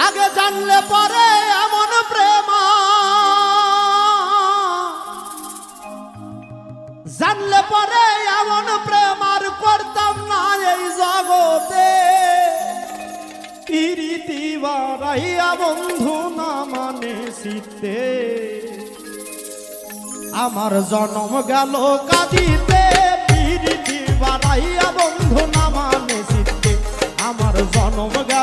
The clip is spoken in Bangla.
আগে জানলে পরে এমন প্রেম, জানলে পরে এমন প্রেম আর করতাম না এই জগতে। প্রীতি বাড়াইয়া বন্ধু না মানে শীতে, আমার জন্ম গেল কাঁদিতে। প্রীতি বাড়াইয়া বন্ধু না মানে শীতে, আমার জন্ম গেল